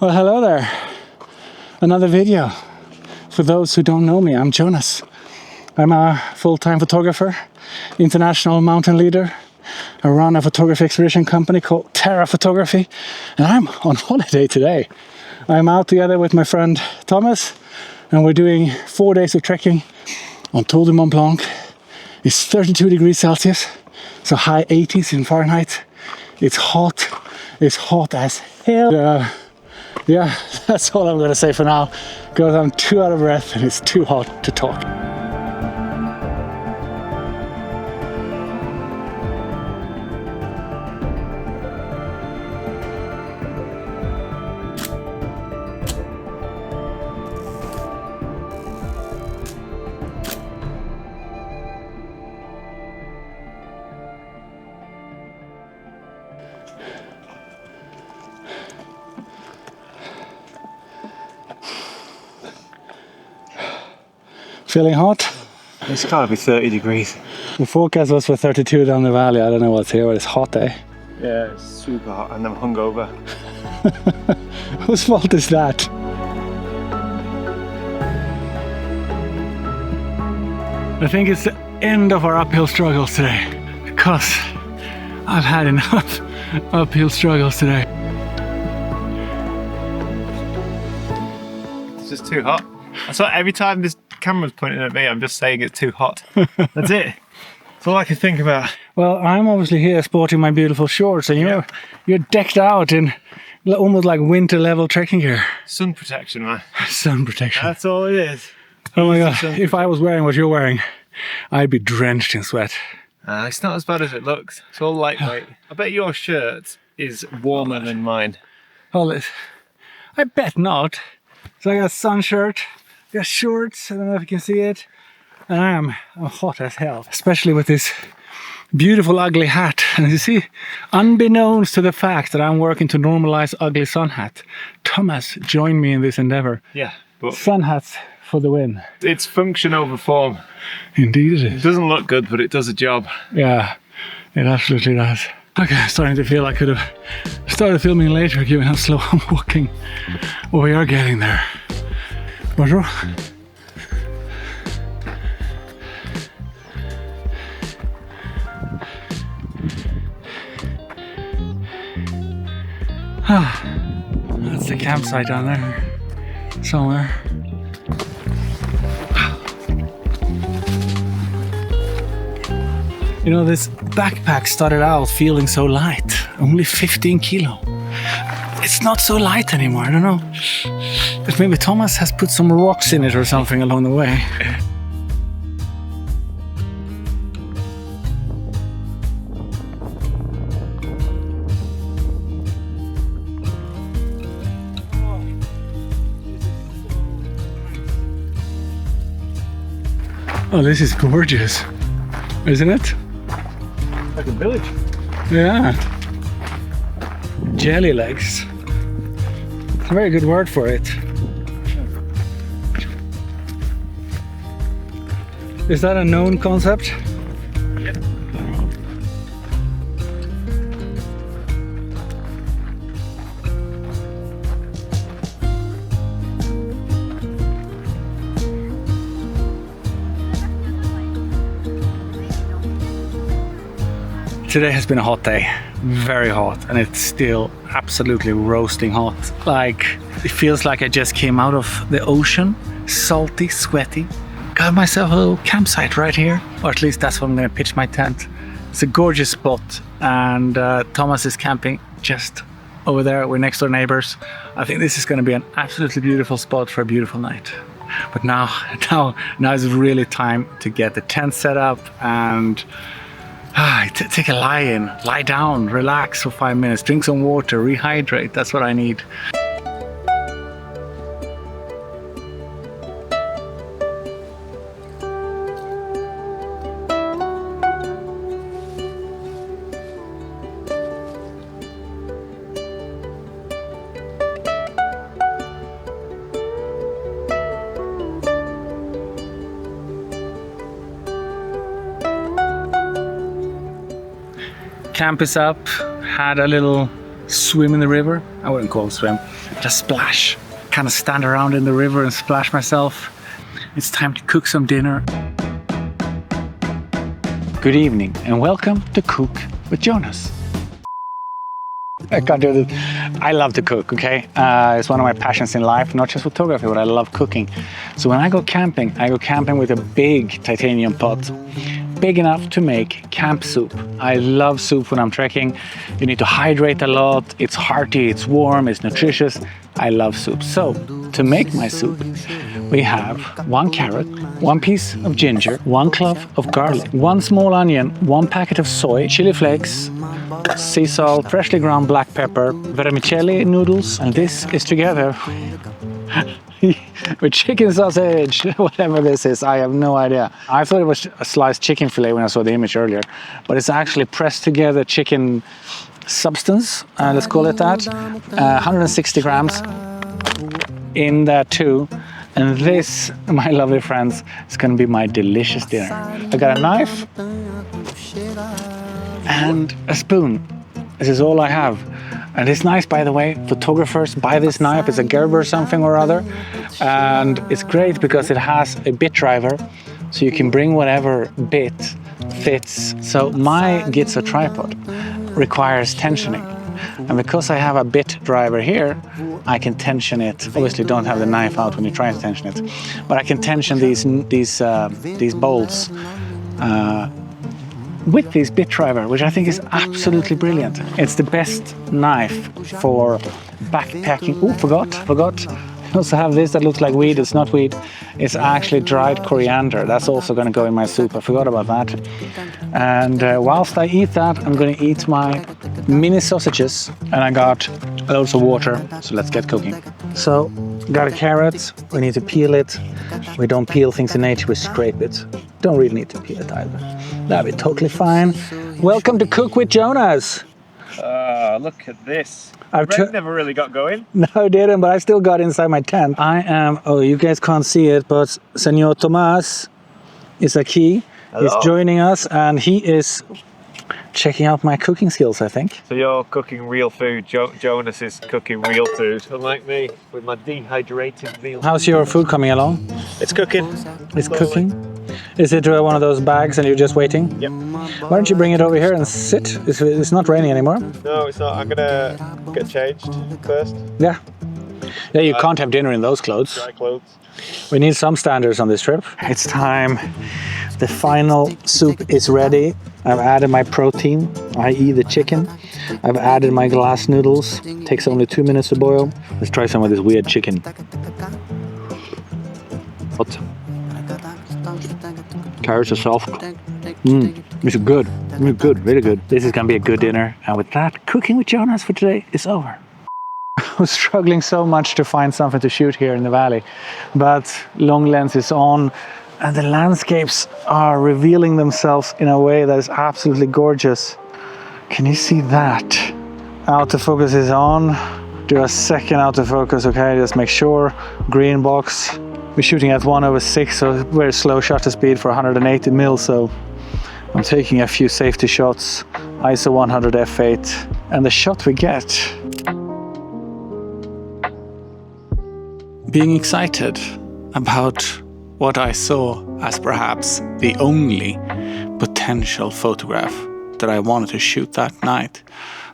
Well, hello there. Another video. For those who don't know me, I'm Jonas. I'm a full-time photographer, international mountain leader. I run a photography expedition company called Terra Photography, and I'm on holiday today. I'm out together with my friend Thomas, and we're doing 4 days of trekking on Tour du Mont Blanc. It's 32 degrees Celsius, so high 80s in Fahrenheit. It's hot as hell. Yeah, that's all I'm gonna say for now, because I'm too out of breath and it's too hot to talk. Feeling hot? It's gotta be 30 degrees. The forecast was for 32 down the valley. I don't know what's here, but it's hot, eh? Yeah, it's super hot and I'm hungover. Whose fault is that? I think it's the end of our uphill struggles today, because I've had enough uphill struggles today. It's just too hot. So every time this camera's pointing at me, I'm just saying it's too hot. That's it. That's all I can think about. Well, I'm obviously here sporting my beautiful shorts, and you're decked out in almost like winter level trekking gear. Sun protection, man. Sun protection. That's all it is. Oh my god, if I was wearing what you're wearing, I'd be drenched in sweat. It's not as bad as it looks. It's all lightweight. I bet your shirt is warmer than mine. Hold it. I bet not. So I got a sun shirt, got shorts, I don't know if you can see it, and I'm hot as hell, especially with this beautiful ugly hat. And you see, unbeknownst to the fact that I'm working to normalize ugly sun hat, Thomas joined me in this endeavor. Yeah, but sun hats for the win. It's function over form. Indeed it It is. doesn't look good, but it does a job. Yeah, it absolutely does. Okay, I'm starting to feel I could have started filming later given how slow I'm walking. Well, we are getting there. Bonjour. That's the campsite down there, somewhere. You know, this backpack started out feeling so light, only 15 kilo. It's not so light anymore, I don't know. But maybe Thomas has put some rocks in it or something along the way. Oh, this is gorgeous, isn't it? Like a village. Yeah. Jelly legs. It's a very good word for it. Is that a known concept? Yep. Today has been a hot day, very hot, and it's still absolutely roasting hot. Like, it feels like I just came out of the ocean, salty, sweaty. Got myself a little campsite right here, or at least that's where I'm gonna pitch my tent. It's a gorgeous spot, and Thomas is camping just over there. We're next door neighbors. I think this is gonna be an absolutely beautiful spot for a beautiful night. But now is really time to get the tent set up and take a lie down, relax for 5 minutes, drink some water, rehydrate. That's what I need. Camp is up, had a little swim in the river. I wouldn't call it swim, just splash. Kind of stand around in the river and splash myself. It's time to cook some dinner. Good evening and welcome to Cook with Jonas. I can't do this. I love to cook, okay? It's one of my passions in life, not just photography, but I love cooking. So when I go camping with a big titanium pot, big enough to make camp soup. I love soup when I'm trekking. You need to hydrate a lot. It's hearty, it's warm, it's nutritious. I love soup. So to make my soup, we have 1 carrot, 1 piece of ginger, 1 clove of garlic, 1 small onion, 1 packet of soy, chili flakes, sea salt, freshly ground black pepper, vermicelli noodles, and this is together with chicken sausage, whatever this is, I have no idea. I thought it was a sliced chicken fillet when I saw the image earlier, but it's actually pressed together chicken substance, let's call it that. 160 grams in there too. And this, my lovely friends, is going to be my delicious dinner. I got a knife and a spoon. This is all I have. And it's nice, by the way, photographers buy this knife. It's a Gerber something or other. And it's great because it has a bit driver, so you can bring whatever bit fits. So my Gitzo tripod requires tensioning. And because I have a bit driver here, I can tension it. Obviously don't have the knife out when you try to tension it, but I can tension these bolts with this bit driver, which I think is absolutely brilliant. It's the best knife for backpacking. Oh, forgot. I also have this that looks like weed. It's not weed. It's actually dried coriander. That's also going to go in my soup. I forgot about that. And whilst I eat that, I'm going to eat my mini sausages. And I got loads of water. So let's get cooking. So, got a carrot. We need to peel it. We don't peel things in nature. We scrape it. Don't really need to peel it either. That'll be totally fine. Welcome to Cook with Jonas. Look at this. Rain never really got going. No, I didn't, but I still got inside my tent. I am, you guys can't see it, but Senor Thomas is aquí. He's joining us and he is checking out my cooking skills, I think. So you're cooking real food. Jonas is cooking real food, unlike me, with my dehydrated meal. How's your food coming along? It's cooking. It's cooking? Is it one of those bags and you're just waiting? Yep. Why don't you bring it over here and sit? It's not raining anymore. No, it's not. I'm gonna get changed first. Yeah. Yeah, you can't have dinner in those clothes. Dry clothes. We need some standards on this trip. It's time. The final soup is ready. I've added my protein, i.e. the chicken. I've added my glass noodles. Takes only 2 minutes to boil. Let's try some of this weird chicken. What? Carrots are soft. It's good. It's good, really good. This is gonna be a good dinner. And with that, cooking with Jonas for today is over. I was struggling so much to find something to shoot here in the valley, but long lens is on and the landscapes are revealing themselves in a way that is absolutely gorgeous. Can you see that? Autofocus is on. Do a second autofocus, okay? Just make sure. Green box. We're shooting at 1/6, so very slow shutter speed for 180 mil, so I'm taking a few safety shots. ISO 100 f8, and the shot we get. Being excited about what I saw as perhaps the only potential photograph that I wanted to shoot that night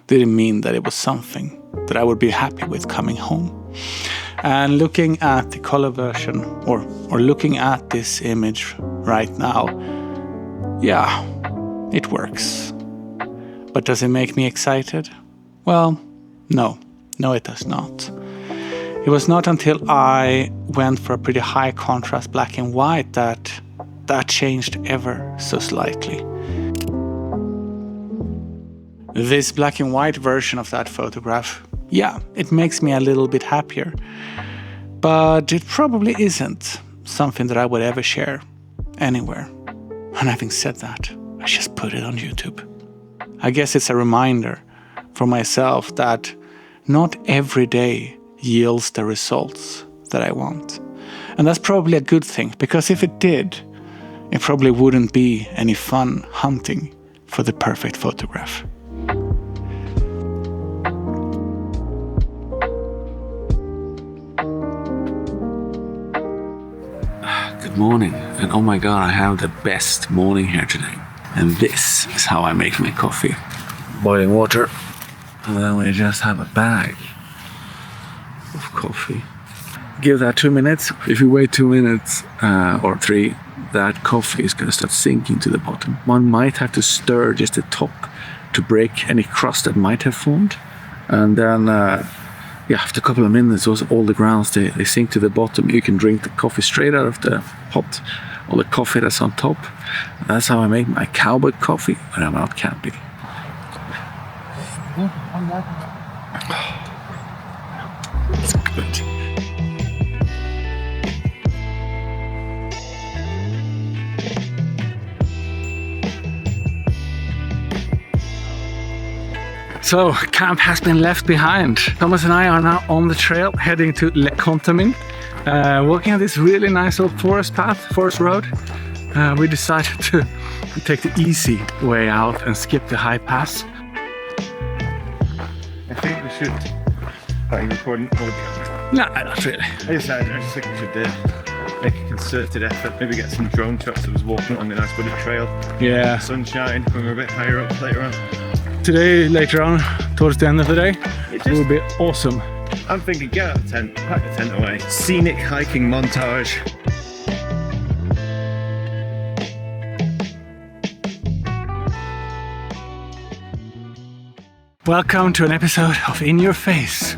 didn't mean that it was something that I would be happy with coming home. And looking at the color version or looking at this image right now, yeah, it works. But does it make me excited? Well, no, it does not. It was not until I went for a pretty high contrast black and white that changed ever so slightly. This black and white version of that photograph, yeah, it makes me a little bit happier. But it probably isn't something that I would ever share anywhere. And having said that, I just put it on YouTube. I guess it's a reminder for myself that not every day yields the results that I want. And that's probably a good thing, because if it did, it probably wouldn't be any fun hunting for the perfect photograph. Good morning, and oh my god, I have the best morning here today. And this is how I make my coffee. Boiling water, and then we just have a bag of coffee. Give that 2 minutes. If you wait 2 minutes or 3, that coffee is going to start sinking to the bottom. One might have to stir just the top to break any crust that might have formed. And then after a couple of minutes, all the grounds, they sink to the bottom. You can drink the coffee straight out of the pot, all the coffee that's on top. That's how I make my cowboy coffee when I'm out camping. It's good. So, camp has been left behind. Thomas and I are now on the trail heading to Le Contamine, walking on this really nice old forest road. We decided to take the easy way out and skip the high pass. I think we should. Are you recording? No, not really. I just think we should make a concerted effort. Maybe get some drone shots of us walking along a nice wooded trail. Yeah. Sunshine when we're a bit higher up later on. Today, later on, towards the end of the day, it will be awesome. I'm thinking get out the tent, pack the tent away. Scenic hiking montage. Welcome to an episode of In Your Face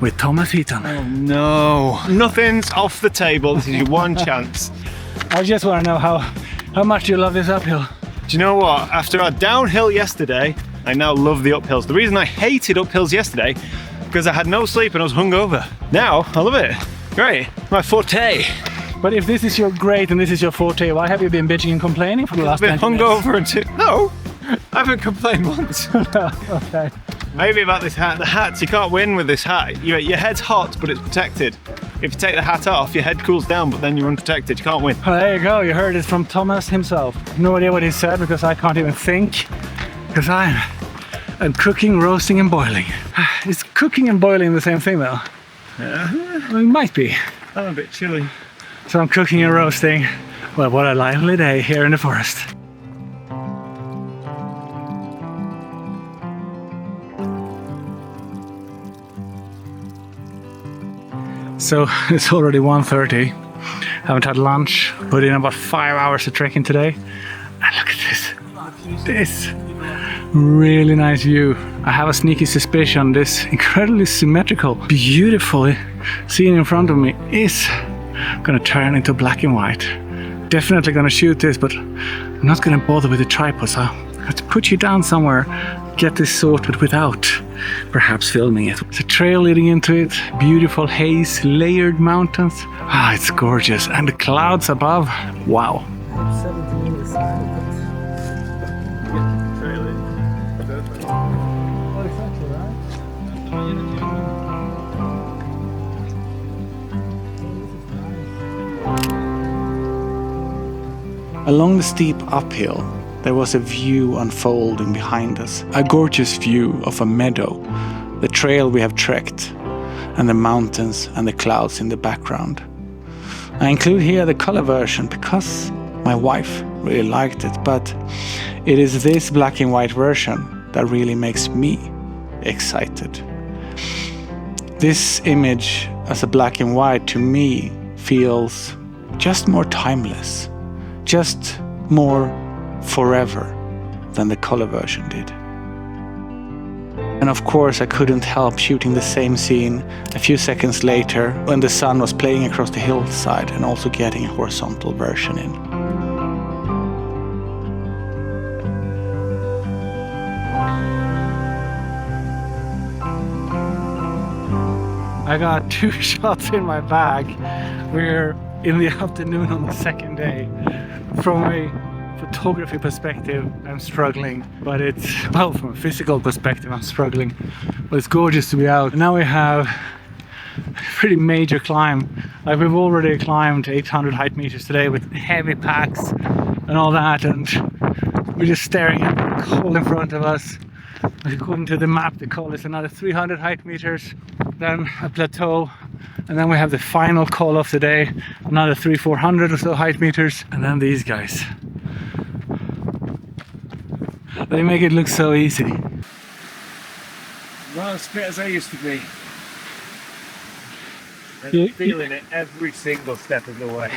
with Thomas Heaton. Oh no, nothing's off the table. This is your one chance. I just want to know how much you love this uphill. Do you know what? After our downhill yesterday, I now love the uphills. The reason I hated uphills yesterday, because I had no sleep and I was hungover. Now, I love it. Great, my forte. But if this is your great and this is your forte, why have you been bitching and complaining for the last 20 minutes? I've been hungover no, I haven't complained once. Okay. Maybe about this hat. The hats, you can't win with this hat. Your head's hot, but it's protected. If you take the hat off, your head cools down, but then you're unprotected. You can't win. Well, there you go. You heard it from Thomas himself. No idea what he said because I can't even think. Because I'm cooking, roasting, and boiling. Is cooking and boiling the same thing, though? Yeah. Well, it might be. I'm a bit chilly. So I'm cooking and roasting. Well, what a lively day here in the forest. So it's already 1:30. Haven't had lunch. Put in about 5 hours of trekking today. And look at this. This really nice view. I have a sneaky suspicion this incredibly symmetrical, beautiful scene in front of me is gonna turn into black and white. Definitely gonna shoot this, but I'm not gonna bother with the tripod, so I have to put you down somewhere, get this sorted without perhaps filming it. It's a trail leading into it, beautiful haze, layered mountains. Ah, it's gorgeous. And the clouds above, wow. 17 is Along the steep uphill, there was a view unfolding behind us. A gorgeous view of a meadow, the trail we have trekked, and the mountains and the clouds in the background. I include here the color version because my wife really liked it, but it is this black and white version that really makes me excited. This image as a black and white to me feels just more timeless. Just more forever than the color version did. And of course I couldn't help shooting the same scene a few seconds later when the sun was playing across the hillside and also getting a horizontal version in. I got 2 shots in my bag. We're in the afternoon on the second day. From a photography perspective, I'm struggling, but from a physical perspective, I'm struggling. But it's gorgeous to be out. Now we have a pretty major climb. Like we've already climbed 800 height meters today with heavy packs and all that, and we're just staring at the col in front of us. According to the map, the col is another 300 height meters, then a plateau, And then we have the final call of the day, another 300-400 or so height meters. And then these guys. They make it look so easy. Not as fit as I used to be. I'm feeling it every single step of the way.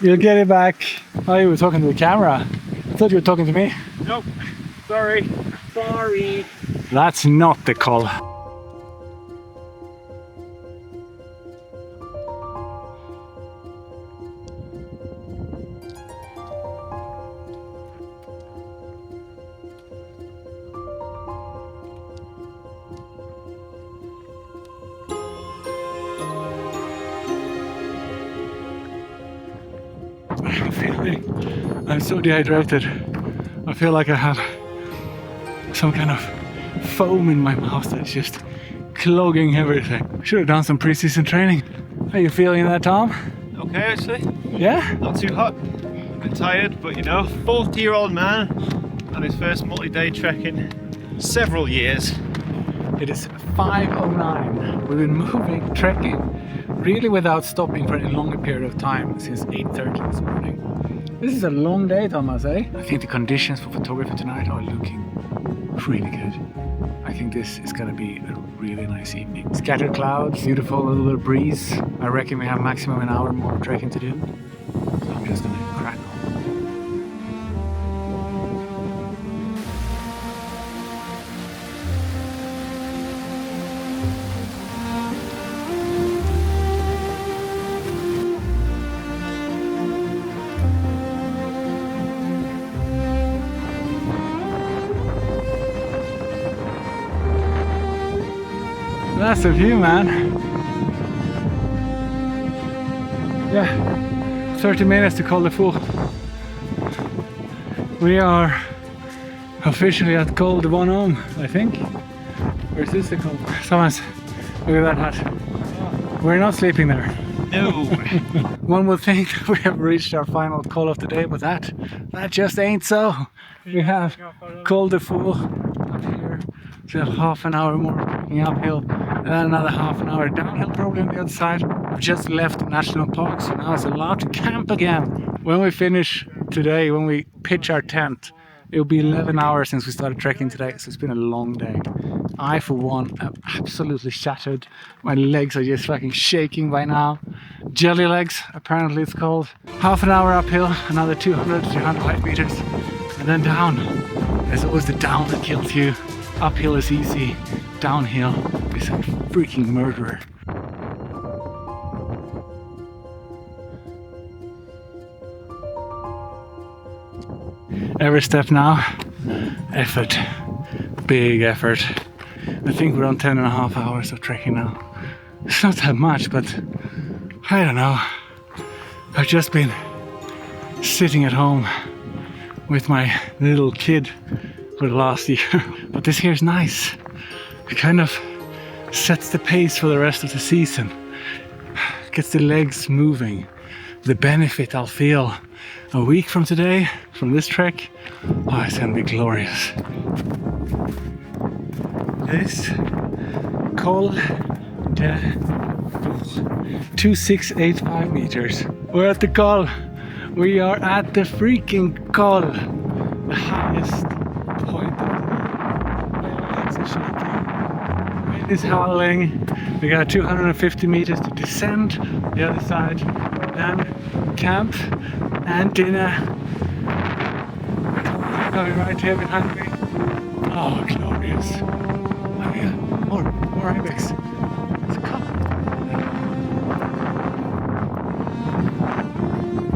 You'll get it back. Oh, you were talking to the camera. I thought you were talking to me. Nope. Sorry. Sorry. That's not the call. I'm so dehydrated. I feel like I have some kind of foam in my mouth that's just clogging everything. I should have done some pre-season training. How are you feeling that, Tom? Okay, actually. Yeah? Not too hot. A bit tired, but you know, 40-year-old man on his first multi-day trek in several years. It is 5:09. We've been moving, trekking, really without stopping for any longer period of time since 8:30 this morning. This is a long day, Thomas, eh? I think the conditions for photography tonight are looking really good. I think this is gonna be a really nice evening. Scattered clouds, beautiful little breeze. I reckon we have maximum an hour more of trekking to do. So I'm just gonna crack on. That's the view, man. Yeah, 30 minutes to call the full. We are officially at Col de Bonhomme, I think. Where's this the call? Thomas, look at that hut. We're not sleeping there. No. One would think that we have reached our final call of the day, but that just ain't so. We have Col de Fool up here. Still half an hour more trekking uphill, and then another half an hour downhill probably on the other side. We've just left the national park, so now it's allowed to camp again. When we finish today, when we pitch our tent, it'll be 11 hours since we started trekking today, so it's been a long day. I, for one, am absolutely shattered. My legs are just fucking shaking by now. Jelly legs, apparently it's called. Half an hour uphill, another 200, 300 height meters, and then down. There's always the down that kills you. Uphill is easy, downhill is a freaking murderer. Every step now, effort, big effort. I think we're on 10.5 hours of trekking now. It's not that much, but I don't know. I've just been sitting at home with my little kid for the last year. But this here is nice. It kind of sets the pace for the rest of the season. Gets the legs moving. The benefit I'll feel a week from today, from this trek, oh, it's gonna be glorious. This Col de 2685 meters. We're at the Col. We are at the freaking Col. The highest point of the my legs are shaking. Wind is howling. We got 250 meters to descend the other side, then camp and dinner. Coming right here behind me. Oh, glorious. Oh yeah, more ibex. It's a couple.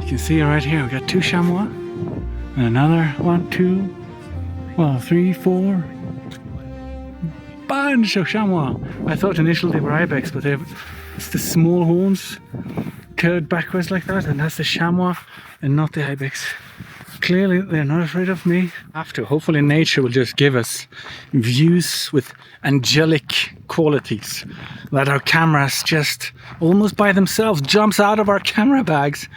You can see it right here. We got 2 chamois and another 1, 2, well, 3, 4. Bunch of chamois. I thought initially they were ibex, but it's the small horns curved backwards like that, and that's the chamois and not the ibex. Clearly they're not afraid of me. Hopefully nature will just give us views with angelic qualities that our cameras just almost by themselves jumps out of our camera bags,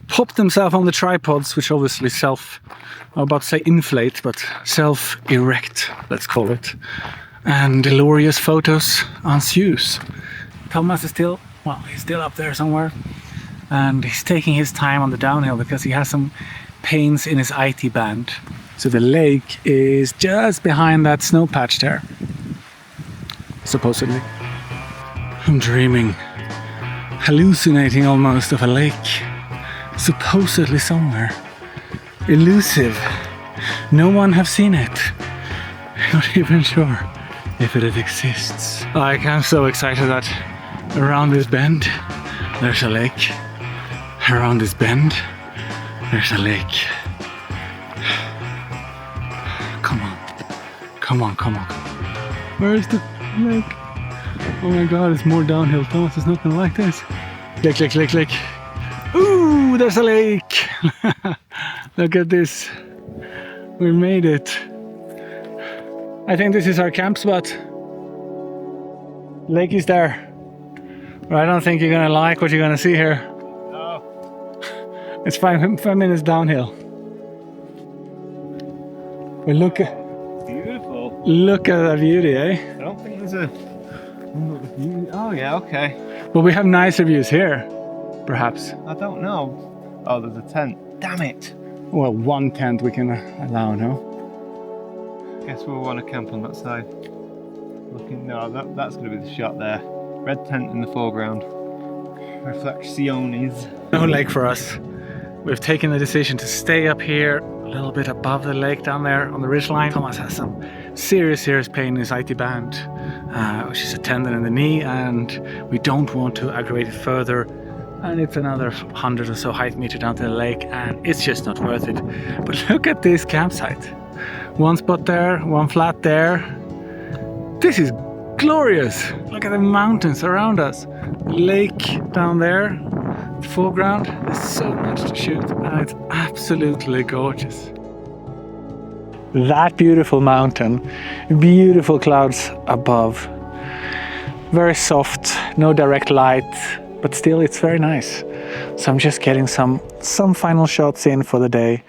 pop themselves on the tripods, which obviously I'm about to say inflate, but self-erect, let's call it. And glorious photos ensues. Thomas is still Well, he's still up there somewhere. And he's taking his time on the downhill because he has some pains in his IT band. So the lake is just behind that snow patch there. Supposedly. I'm dreaming, hallucinating almost, of a lake. Supposedly somewhere. Elusive. No one have seen it. Not even sure if it exists. Like, I'm so excited that around this bend there's a lake. Around this bend there's a lake. Come on. Come on, come on. Where is the lake? Oh my god, it's more downhill. Thomas is not gonna like this. Lake, lake, lake, lake. Ooh, there's a lake. Look at this. We made it. I think this is our camp spot. Lake is there. But I don't think you're gonna like what you're gonna see here. No. It's 5 minutes downhill. But look at that beauty, eh? I don't think there's a... Oh yeah, okay. But we have nicer views here, perhaps. I don't know. Oh, there's a tent. Damn it. Well, one tent we can allow, no? Guess we'll want to camp on that side. Looking, no, that's going to be the shot there. Red tent in the foreground. Reflecciones. No lake for us. We've taken the decision to stay up here, a little bit above the lake down there on the ridgeline. Thomas has some serious pain in his IT band, which is a tendon in the knee, and we don't want to aggravate it further. And it's another 100 or so height meter down to the lake, and it's just not worth it. But look at this campsite. One spot there, one flat there. This is glorious. Look at the mountains around us. Lake down there, the foreground. There's so much to shoot, and it's absolutely gorgeous. That beautiful mountain, beautiful clouds above. Very soft, no direct light, but still it's very nice. So I'm just getting some final shots in for the day.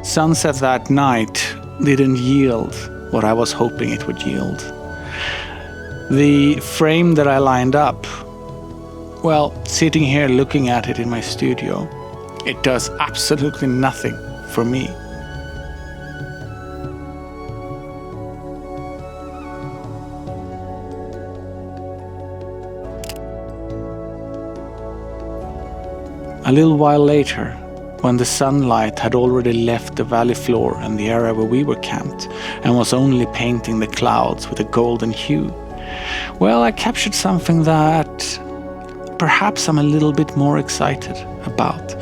Sunset that night didn't yield what I was hoping it would yield. The frame that I lined up, well, sitting here looking at it in my studio, it does absolutely nothing for me. A little while later, when the sunlight had already left the valley floor and the area where we were camped and was only painting the clouds with a golden hue, well, I captured something that perhaps I'm a little bit more excited about.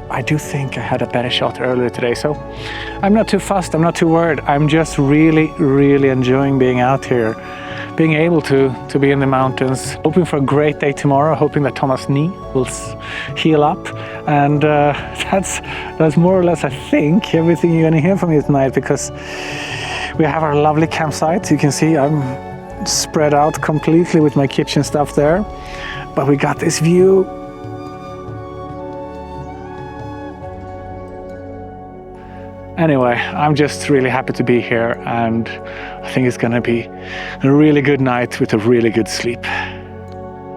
I do think I had a better shot earlier today, so I'm not too fussed, I'm not too worried. I'm just really enjoying being out here, being able to be in the mountains, hoping for a great day tomorrow, hoping that Thomas' knee will heal up. And that's more or less, I think, everything you're gonna hear from me tonight, because we have our lovely campsite. You can see I'm spread out completely with my kitchen stuff there, but we got this view. Anyway, I'm just really happy to be here, and I think it's gonna be a really good night with a really good sleep.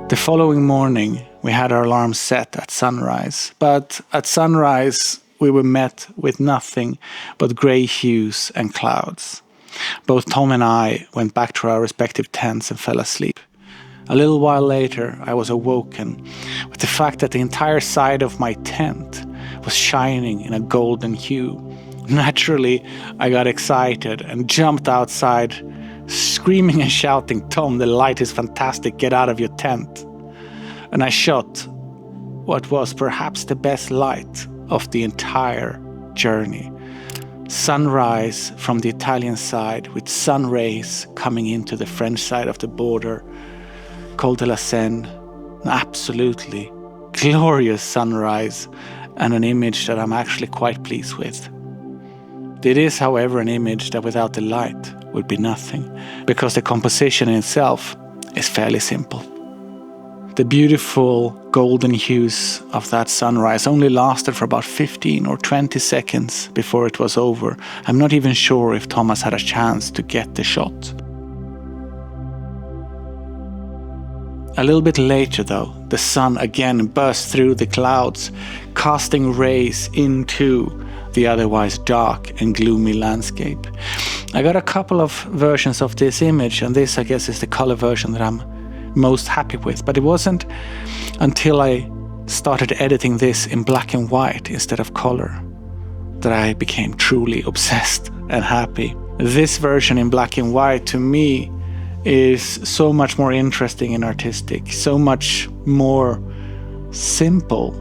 The following morning, we had our alarm set at sunrise, but at sunrise, we were met with nothing but grey hues and clouds. Both Tom and I went back to our respective tents and fell asleep. A little while later, I was awoken with the fact that the entire side of my tent was shining in a golden hue. Naturally, I got excited and jumped outside, screaming and shouting, "Tom, the light is fantastic, get out of your tent." And I shot what was perhaps the best light of the entire journey. Sunrise from the Italian side with sun rays coming into the French side of the border. Col de la Seine, an absolutely glorious sunrise, and an image that I'm actually quite pleased with. It is, however, an image that without the light would be nothing, because the composition in itself is fairly simple. The beautiful golden hues of that sunrise only lasted for about 15 or 20 seconds before it was over. I'm not even sure if Thomas had a chance to get the shot. A little bit later though, the sun again burst through the clouds, casting rays into the otherwise dark and gloomy landscape. I got a couple of versions of this image, and this I guess is the color version that I'm most happy with, but it wasn't until I started editing this in black and white instead of color that I became truly obsessed and happy. This version in black and white to me is so much more interesting and artistic, so much more simple.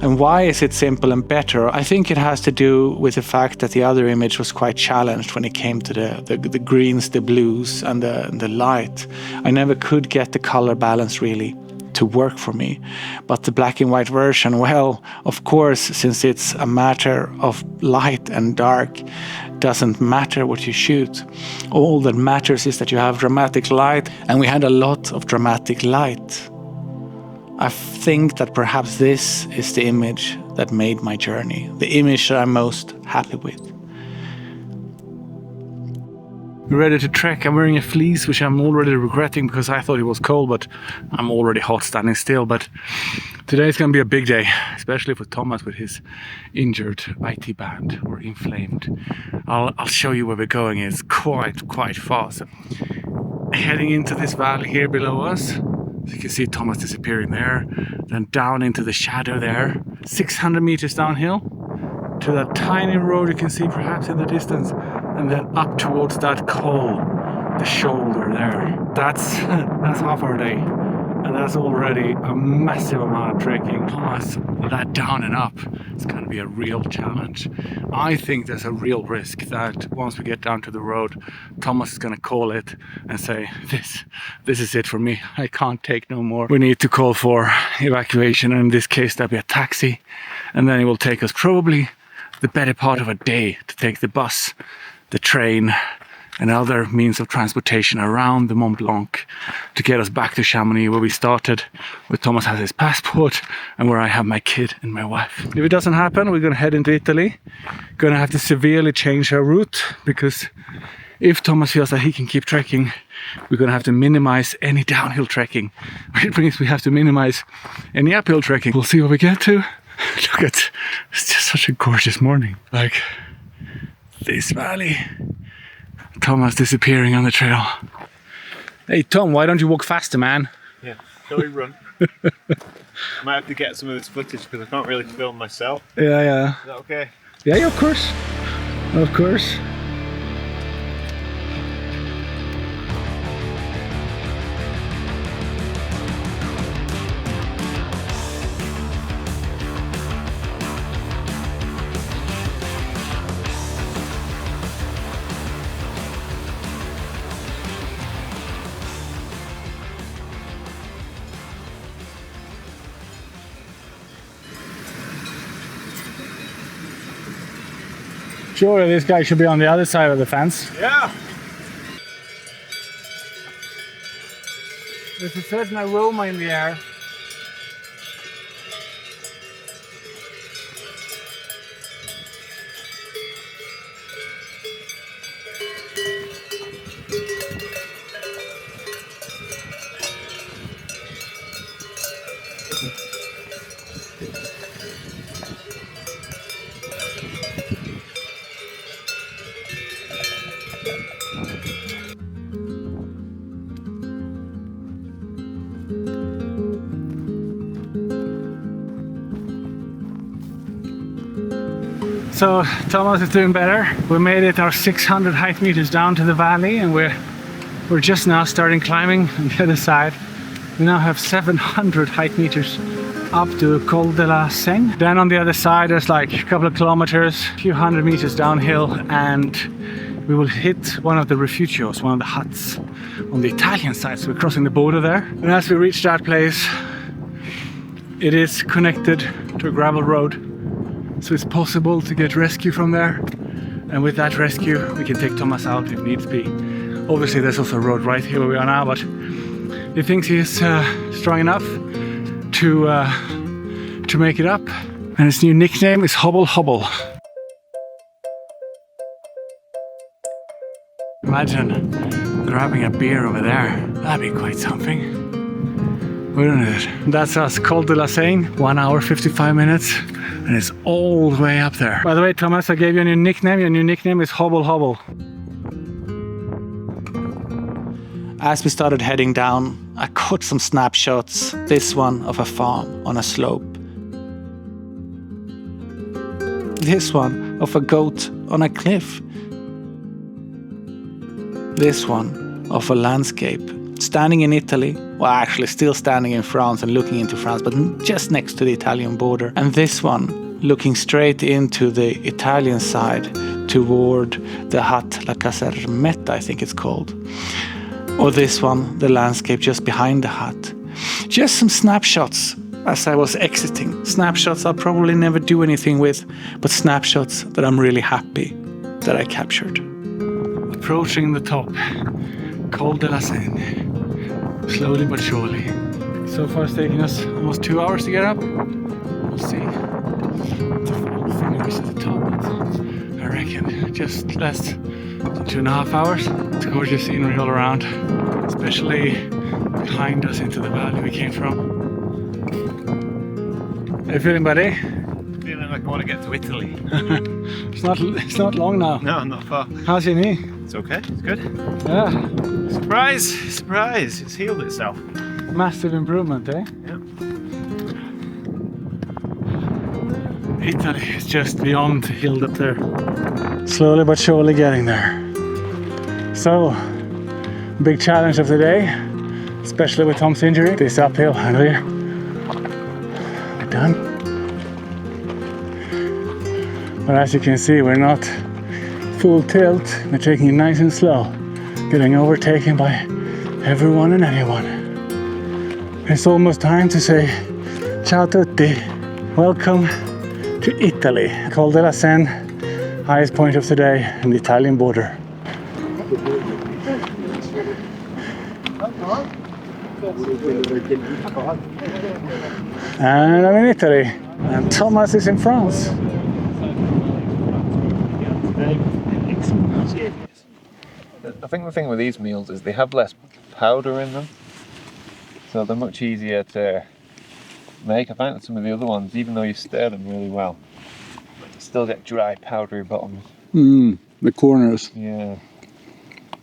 And why is it simple and better? I think it has to do with the fact that the other image was quite challenged when it came to the greens, the blues, and the light. I never could get the color balance really to work for me. But the black and white version, well, of course, since it's a matter of light and dark, doesn't matter what you shoot. All that matters is that you have dramatic light, and we had a lot of dramatic light. I think that perhaps this is the image that made my journey, the image that I'm most happy with. We're ready to trek. I'm wearing a fleece, which I'm already regretting because I thought it was cold, but I'm already hot standing still. But today's going to be a big day, especially for Thomas with his injured IT band or inflamed. I'll show you where we're going. It's quite fast. Heading into this valley here below us. So you can see Thomas disappearing there, then down into the shadow there, 600 meters downhill to that tiny road you can see perhaps in the distance, and then up towards that col, the shoulder there. That's half our day, and that's already a massive amount of trekking. Plus that down and up, it's going to be a real challenge. I think there's a real risk that once we get down to the road, Thomas is going to call it and say, this is it for me. I can't take no more. We need to call for evacuation, and in this case that'll be a taxi, and then it will take us probably the better part of a day to take the bus, the train, and other means of transportation around the Mont Blanc to get us back to Chamonix, where we started, where Thomas has his passport and where I have my kid and my wife. If it doesn't happen, we're going to head into Italy. Going to have to severely change our route, because if Thomas feels that he can keep trekking, we're going to have to minimize any downhill trekking, which means we have to minimize any uphill trekking. We'll see what we get to. Look at, it's just such a gorgeous morning. Like this valley. Thomas disappearing on the trail. Hey Tom, why don't you walk faster, man? Yeah, shall we run? I might have to get some of this footage because I can't really film myself. Yeah. Is that okay? Yeah, of course. Of course. Surely this guy should be on the other side of the fence. Yeah. There's a certain aroma in the air. So Thomas is doing better. We made it our 600 height meters down to the valley, and we're just now starting climbing on the other side. We now have 700 height meters up to Col de la Seigne. Then on the other side there's like a couple of kilometers, a few hundred meters downhill, and we will hit one of the refugios, one of the huts on the Italian side. So we're crossing the border there. And as we reach that place, it is connected to a gravel road. So it's possible to get rescue from there, and with that rescue we can take Thomas out if needs be. Obviously there's also a road right here where we are now, but he thinks he is strong enough to make it up. And his new nickname is Hobble Hobble. Imagine grabbing a beer over there. That'd be quite something, wouldn't it? That's us, Col de la Seine, 1 hour 55 minutes, and it's all the way up there. By the way, Thomas, I gave you a new nickname. Your new nickname is Hobble Hobble. As we started heading down, I caught some snapshots. This one of a farm on a slope. This one of a goat on a cliff. This one of a landscape, standing in Italy, well actually still standing in France and looking into France, but just next to the Italian border. And this one looking straight into the Italian side toward the hut La Casermetta, I think it's called. Or this one, the landscape just behind the hut. Just some snapshots as I was exiting. Snapshots I'll probably never do anything with, but snapshots that I'm really happy that I captured. Approaching the top, Col de la Seine, slowly but surely. So far it's taking us almost 2 hours to get up. We'll see. The final fingers at the top, I reckon just less than 2.5 hours. It's gorgeous scenery all around, especially behind us into the valley we came from. How you feeling, buddy? Feeling like I want to get to Italy. It's not long now. No, not far. How's your knee? It's okay, it's good. Yeah. Surprise, surprise, it's healed itself. Massive improvement, eh? Yeah. Italy is just beyond healed up there. Slowly but surely getting there. So, big challenge of the day, especially with Tom's injury. This uphill, and we're done. But as you can see, we're not full tilt. We're taking it nice and slow, getting overtaken by everyone and anyone. It's almost time to say ciao tutti. Welcome to Italy. Col de la Seine, highest point of the day in the Italian border. And I'm in Italy, and Thomas is in France. I think the thing with these meals is they have less powder in them, so they're much easier to make. I find that some of the other ones, even though you stir them really well, you still get dry, powdery bottoms. The corners. Yeah.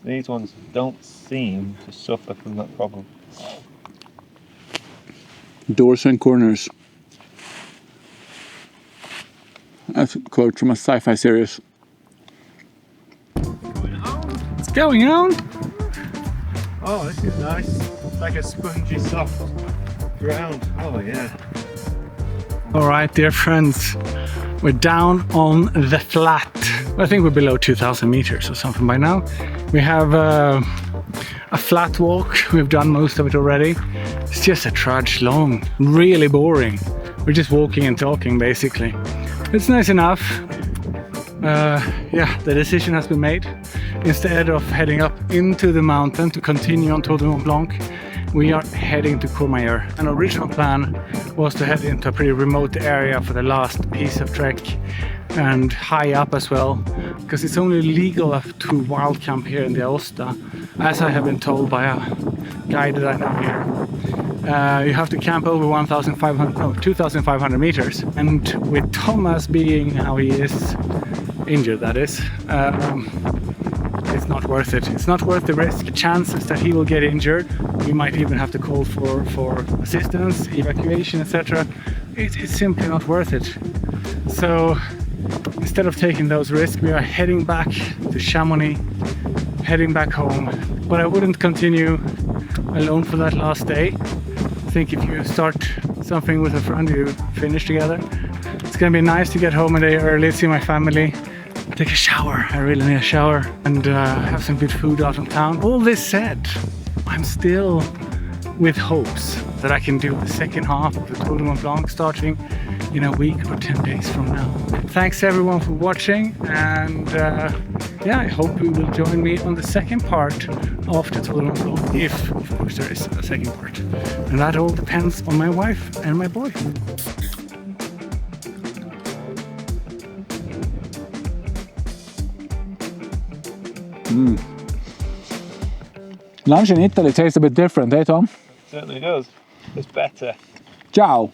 These ones don't seem to suffer from that problem. Doors and corners. That's a quote from a sci-fi series. It's going on. Oh, this is nice. It's like a spongy, soft ground. Oh yeah. All right, dear friends, we're down on the flat. I think we're below 2,000 meters or something by now. We have a flat walk. We've done most of it already. It's just a trudge long, really boring. We're just walking and talking basically. It's nice enough. Yeah, the decision has been made. Instead of heading up into the mountain to continue on Tour du Mont Blanc, we are heading to Courmayeur. An original plan was to head into a pretty remote area for the last piece of trek and high up as well, because it's only legal to wild camp here in the Aosta, as I have been told by a guide that I know here. You have to camp over 2,500 meters, and with Thomas being how he is, injured that is, it's not worth it. It's not worth the risk. The chances that he will get injured, we might even have to call for assistance, evacuation, etc. It's simply not worth it. So instead of taking those risks, we are heading back to Chamonix, heading back home. But I wouldn't continue alone for that last day. I think if you start something with a friend, you finish together. It's gonna be nice to get home a day early, see my family, take a shower. I really need a shower, and have some good food out in town. All this said, I'm still with hopes that I can do the second half of the Tour du Mont Blanc starting in a week or 10 days from now. Thanks everyone for watching, and yeah, I hope you will join me on the second part of the Tour du Mont Blanc, if of course there is a second part. And that all depends on my wife and my boy. Lunch in Italy tastes a bit different, eh, Tom? Certainly does. It's better. Ciao.